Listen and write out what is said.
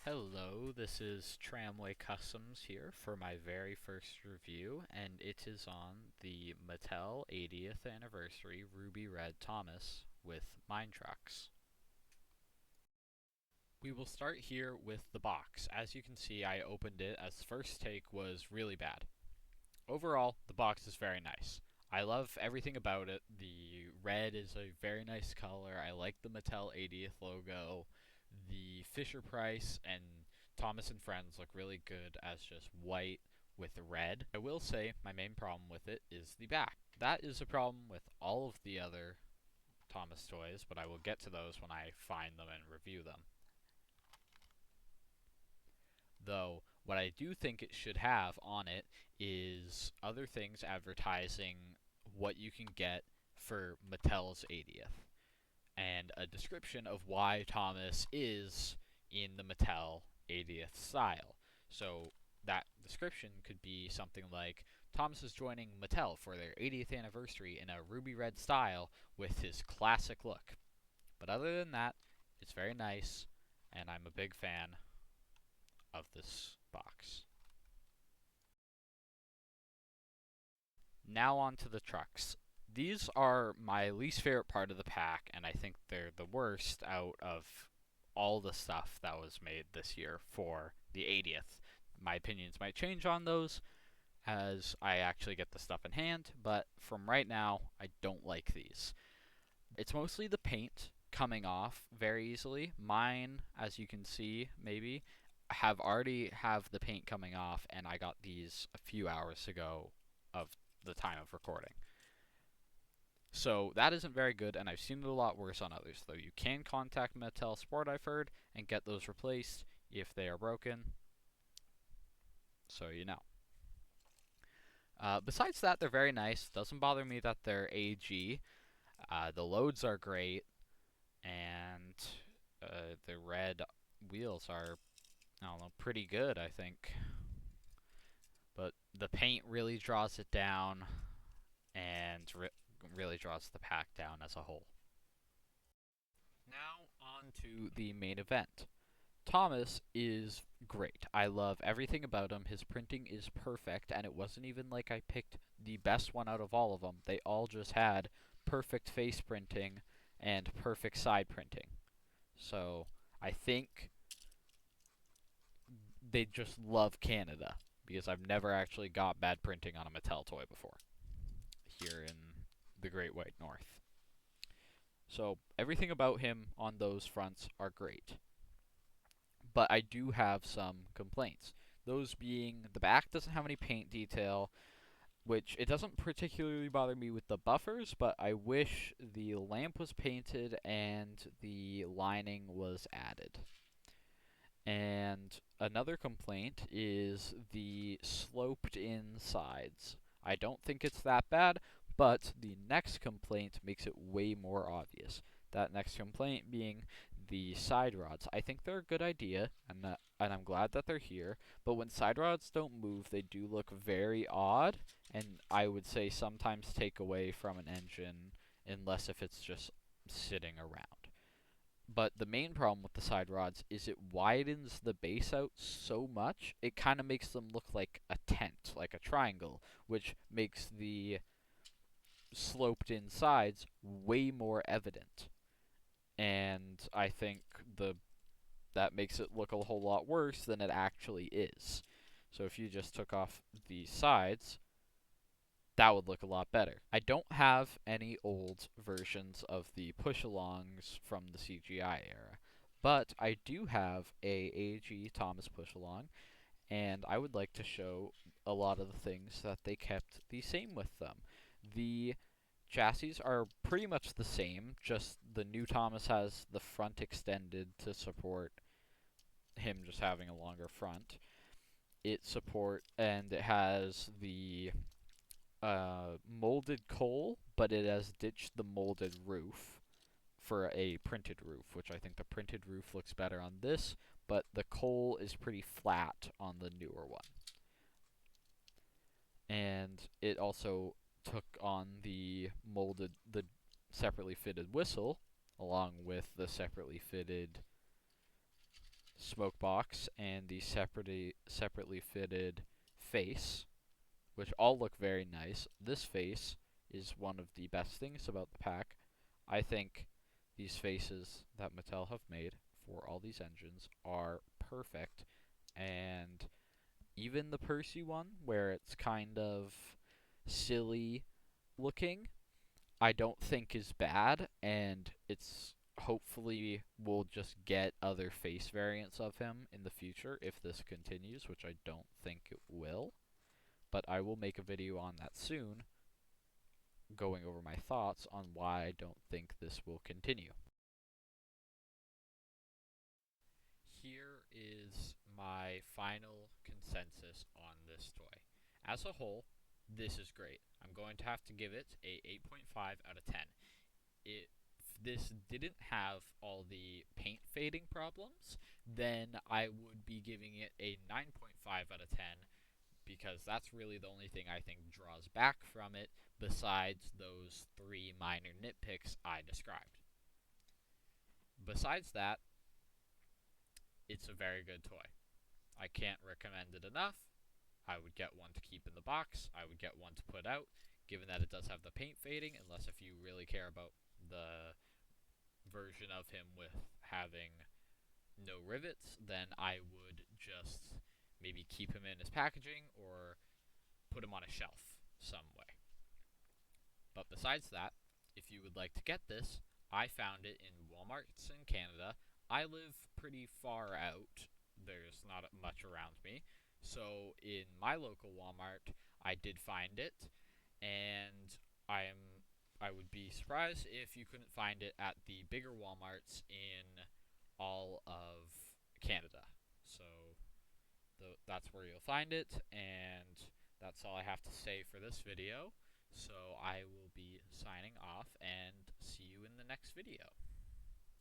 Hello, this is Tramway Customs here for my very first review, and it is on the Mattel 80th Anniversary Ruby Red Thomas with mine trucks. We will start here with the box. As you can see, I opened it as the first take was really bad. Overall, the box is very nice. I love everything about it. The red is a very nice color. I like the Mattel 80th logo. The Fisher Price and Thomas and Friends look really good as just white with red. I will say my main problem with it is the back. That is a problem with all of the other Thomas toys, but I will get to those when I find them and review them. Though, what I do think it should have on it is other things advertising what you can get for Mattel's 80th, and a description of why Thomas is in the Mattel 80th style. So that description could be something like Thomas is joining Mattel for their 80th anniversary in a ruby red style with his classic look. But other than that, it's very nice, and I'm a big fan of this box. Now on to the trucks. These are my least favorite part of the pack, and I think they're the worst out of all the stuff that was made this year for the 80th. My opinions might change on those as I actually get the stuff in hand, but from right now, I don't like these. It's mostly the paint coming off very easily. Mine, as you can see, maybe, have the paint coming off, and I got these a few hours ago of the time of recording. So that isn't very good, and I've seen it a lot worse on others. Though you can contact Mattel Sport, I've heard, and get those replaced if they are broken. So you know. Besides that, they're very nice. Doesn't bother me that they're AG. The loads are great, and the red wheels are, I don't know, pretty good, I think. But the paint really draws it down, and really draws the pack down as a whole. Now on to the main event. Thomas is great. I love everything about him. His printing is perfect, and it wasn't even like I picked the best one out of all of them. They all just had perfect face printing and perfect side printing. So I think they just love Canada, because I've never actually got bad printing on a Mattel toy before here in the Great White North. So everything about him on those fronts are great. But I do have some complaints. Those being the back doesn't have any paint detail, which it doesn't particularly bother me with the buffers, but I wish the lamp was painted and the lining was added. And another complaint is the sloped in sides. I don't think it's that bad, but the next complaint makes it way more obvious. That next complaint being the side rods. I think they're a good idea, and I'm glad that they're here, but when side rods don't move, they do look very odd, and I would say sometimes take away from an engine, unless if it's just sitting around. But the main problem with the side rods is it widens the base out so much, it kind of makes them look like a tent, like a triangle, which makes the sloped in sides way more evident. And I think that makes it look a whole lot worse than it actually is. So if you just took off the sides, that would look a lot better. I don't have any old versions of the push-alongs from the CGI era, but I do have a AG Thomas push-along, and I would like to show a lot of the things that they kept the same with them. The chassis are pretty much the same, just the new Thomas has the front extended to support him just having a longer front. It has the molded coal, but it has ditched the molded roof for a printed roof, which I think the printed roof looks better on this, but the coal is pretty flat on the newer one. And it also took on the separately fitted whistle, along with the separately fitted smoke box and the separately fitted face, which all look very nice. This face is one of the best things about the pack. I think these faces that Mattel have made for all these engines are perfect, and even the Percy one, where it's kind of silly looking, I don't think is bad, and it's hopefully we'll just get other face variants of him in the future if this continues, which I don't think it will. But I will make a video on that soon, going over my thoughts on why I don't think this will continue. Here is my final consensus on this toy. As a whole, this is great. I'm going to have to give it a 8.5 out of 10. If this didn't have all the paint fading problems, then I would be giving it a 9.5 out of 10, because that's really the only thing I think draws back from it besides those 3 minor nitpicks I described. Besides that, it's a very good toy. I can't recommend it enough. I would get one to keep in the box. I would get one to put out, given that it does have the paint fading, unless if you really care about the version of him with having no rivets, then I would just maybe keep him in his packaging or put him on a shelf some way. But besides that, if you would like to get this, I found it in Walmarts in Canada. I live pretty far out. There's not much around me. So in my local Walmart, I did find it, and I would be surprised if you couldn't find it at the bigger Walmarts in all of Canada. So that's where you'll find it, and that's all I have to say for this video. So I will be signing off, and see you in the next video.